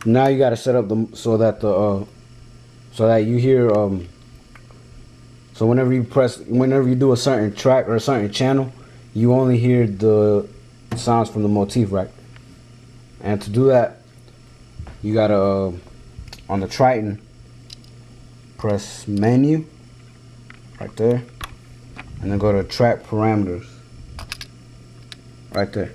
Now you gotta set up the so that you hear so whenever you do a certain track or a certain channel, you only hear the sounds from the Motif Rack. And to do that, you gotta on the Triton, press menu right there, and then go to track parameters right there.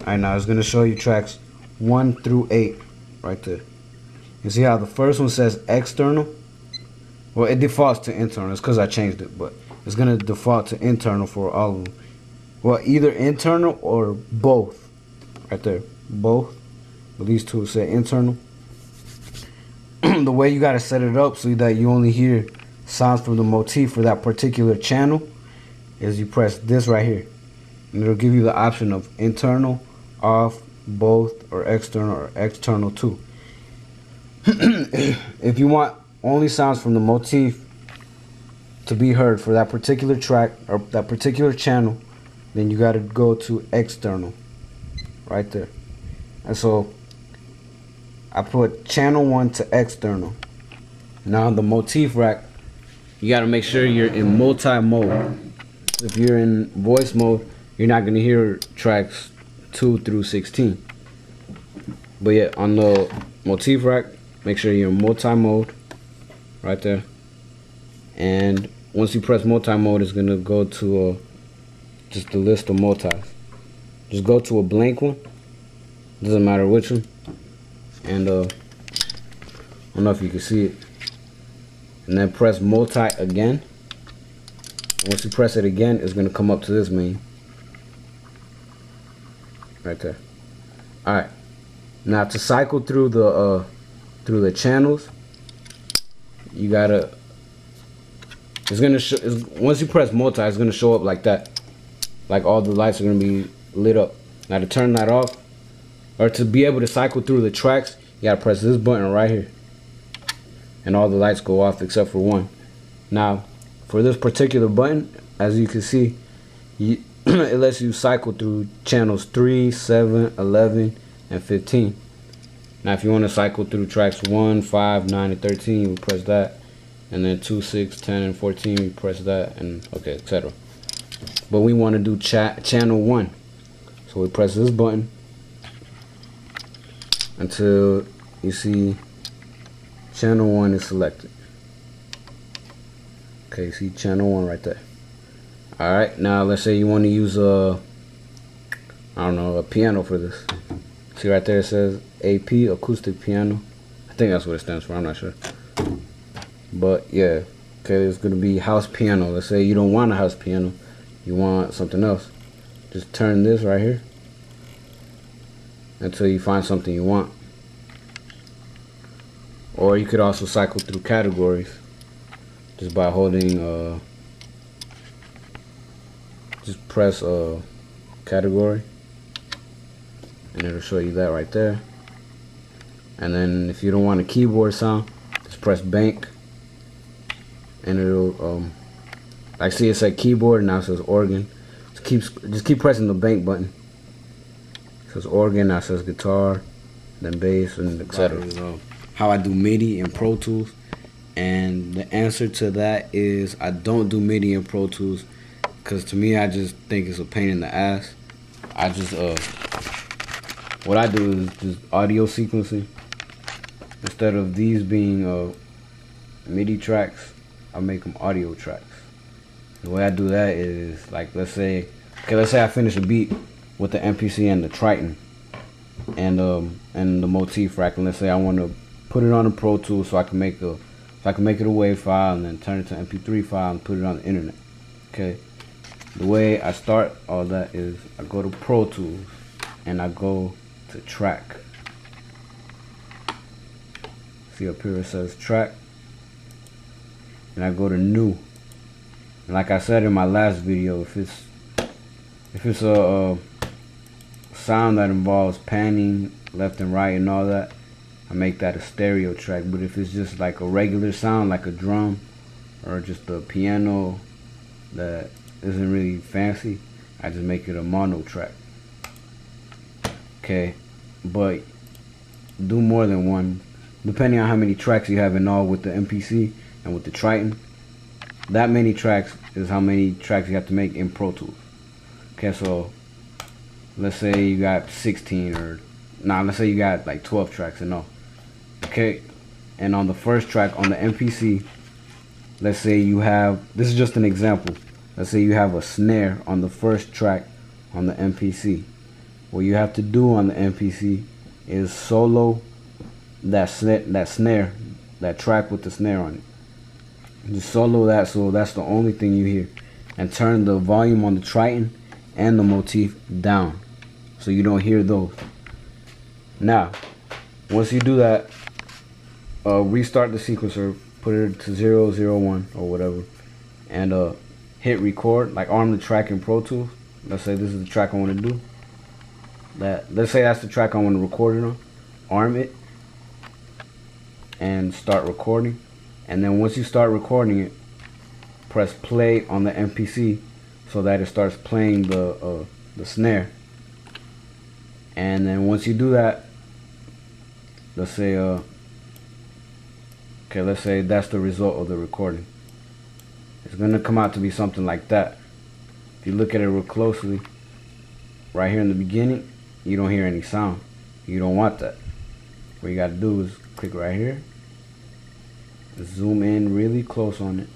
Alright, now it's gonna show you tracks 1 through 8 right there. You see how the first one says external? Well, it defaults to internal. It's because I changed it, but it's gonna default to internal for all of them. Well, either internal or both. Right there, both. But these two say internal. The way you gotta set it up so that you only hear sounds from the motif for that particular channel is you press this right here, and it'll give you the option of internal, off, both, or external too. If you want only sounds from the motif to be heard for that particular track or that particular channel, then you got to go to external right there. And so I put channel 1 to external. Now the Motif Rack, you got to make sure you're in multi-mode. If you're in voice mode, you're not going to hear tracks 2 through 16. But yeah, on the Motif Rack, make sure you're in multi-mode right there. And once you press multi-mode, it's going to go to just a list of multis. Just go to a blank one. Doesn't matter which one. And I don't know if you can see it. And then press multi again. Once you press it again, it's going to come up to this menu. Right there. Alright. Now to cycle through the channels, you gotta. It's gonna show. Once you press multi, it's gonna show up like that. Like all the lights are gonna be lit up. Now to turn that off, or to be able to cycle through the tracks, you gotta press this button right here, and all the lights go off except for one. Now, for this particular button, as you can see, it lets you cycle through channels 3, 7, 11, and 15. Now if you want to cycle through tracks 1, 5, 9, and 13, you press that. And then 2, 6, 10, and 14, you press that, and okay, etc. But we want to do channel 1. So we press this button until you see channel 1 is selected. Okay, see channel 1 right there. Alright, now let's say you want to use I don't know, a piano for this. See right there it says AP, acoustic piano. I think that's what it stands for, I'm not sure. But yeah, okay, it's gonna be house piano. Let's say you don't want a house piano, you want something else. Just turn this right here until you find something you want. Or you could also cycle through categories just by holding just press category, and it'll show you that right there. And then if you don't want a keyboard sound, just press bank, and it'll like see it said keyboard, now it says organ. Just keep pressing the bank button. It says organ, now it says guitar, then bass, and etc. How I do MIDI in Pro Tools, and the answer to that is I don't do MIDI in Pro Tools because to me I just think it's a pain in the ass. I just what I do is just audio sequencing. Instead of these being MIDI tracks, I make them audio tracks. The way I do that is, like, let's say I finish a beat with the MPC and the Triton and the Motif Rack, and let's say I want to put it on a Pro Tool so I can make it a WAV file and then turn it to MP3 file and put it on the internet. Okay, the way I start all that is I go to Pro Tools and I go to Track. See up here it says Track, and I go to New. And like I said in my last video, if it's a sound that involves panning left and right and all that, I make that a stereo track. But if it's just like a regular sound, like a drum or just a piano that isn't really fancy, I just make it a mono track. Okay, but do more than one, depending on how many tracks you have in all with the MPC and with the Triton. That many tracks is how many tracks you have to make in Pro Tools. Okay, so let's say you got 16 or let's say you got like 12 tracks in all. Okay, and on the first track on the MPC, let's say you have, this is just an example, let's say you have a snare on the first track on the MPC. What you have to do on the MPC is solo that snare, that track with the snare on it. Just solo that, so that's the only thing you hear, and turn the volume on the Triton and the Motif down so you don't hear those. Now once you do that, restart the sequencer, put it to 001 or whatever, and hit record, like arm the track in Pro Tools. Let's say this is the track I want to do. Let's say that's the track I want to record it on. Arm it and start recording. And then once you start recording it, press play on the MPC so that it starts playing the snare. And then once you do that, let's say okay, let's say that's the result of the recording. It's gonna come out to be something like that. If you look at it real closely, right here in the beginning, you don't hear any sound. You don't want that. What you gotta do is click right here, zoom in really close on it,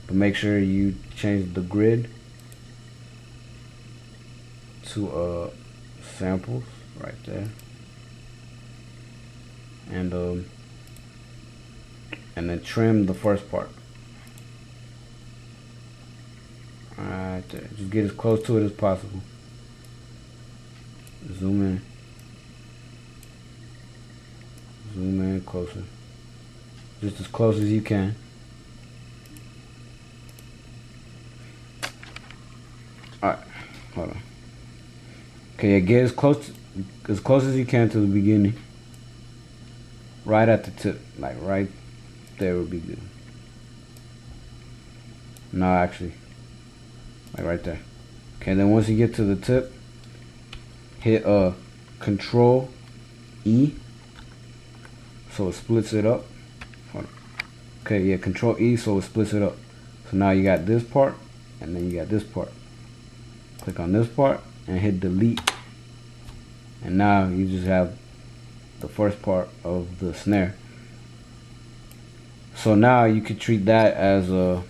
but make sure you change the grid to samples right there, and then trim the first part right there. Just get as close to it as possible. Zoom in closer, just as close as you can. Alright, hold on. Okay, yeah, get as close as you can to the beginning, right at the tip, like right there would be good. No, actually, like right there. Okay, then once you get to the tip, hit Control E so it splits it up. Hold on. Okay, yeah, Control E so it splits it up. So now you got this part and then you got this part. Click on this part and hit delete, and now you just have the first part of the snare. So now you could treat that as a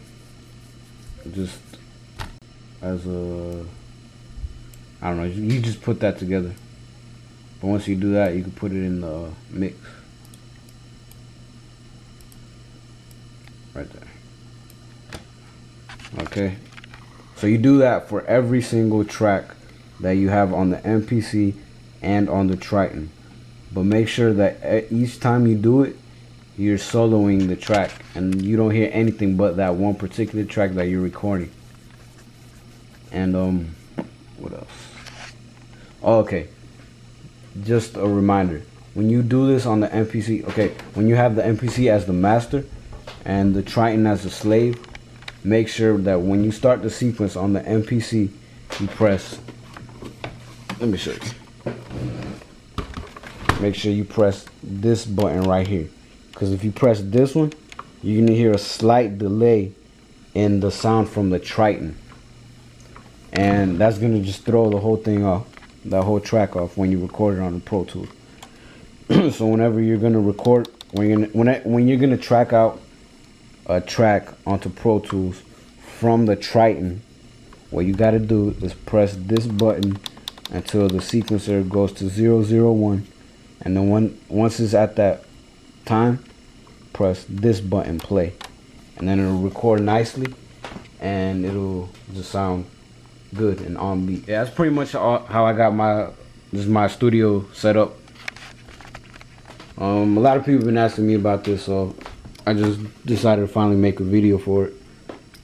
I don't know, you just put that together. But once you do that, you can put it in the mix right there. Okay, so you do that for every single track that you have on the MPC and on the Triton, but make sure that each time you do it, you're soloing the track and you don't hear anything but that one particular track that you're recording. And what else? Oh, okay, just a reminder, when you do this on the MPC, okay, when you have the MPC as the master and the Triton as the slave, make sure that when you start the sequence on the MPC, you press, let me show you, make sure you press this button right here, because if you press this one, you're gonna hear a slight delay in the sound from the Triton, and that's gonna just throw the whole thing off, that whole track off when you record it on the Pro Tools. So whenever you're gonna record, when you're gonna track out a track onto Pro Tools from the Triton, what you gotta do is press this button until the sequencer goes to 001, and then once it's at that time, press this button, play, and then it'll record nicely and it'll just sound good and on beat. Yeah, that's pretty much how I got my studio set up. A lot of people have been asking me about this, so I just decided to finally make a video for it.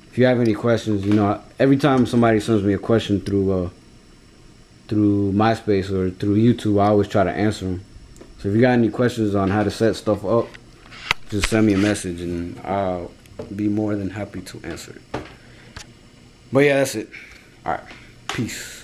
If you have any questions, you know, every time somebody sends me a question through MySpace or through YouTube, I always try to answer them. So if you got any questions on how to set stuff up, just send me a message and I'll be more than happy to answer it. But yeah, that's it. Alright, peace.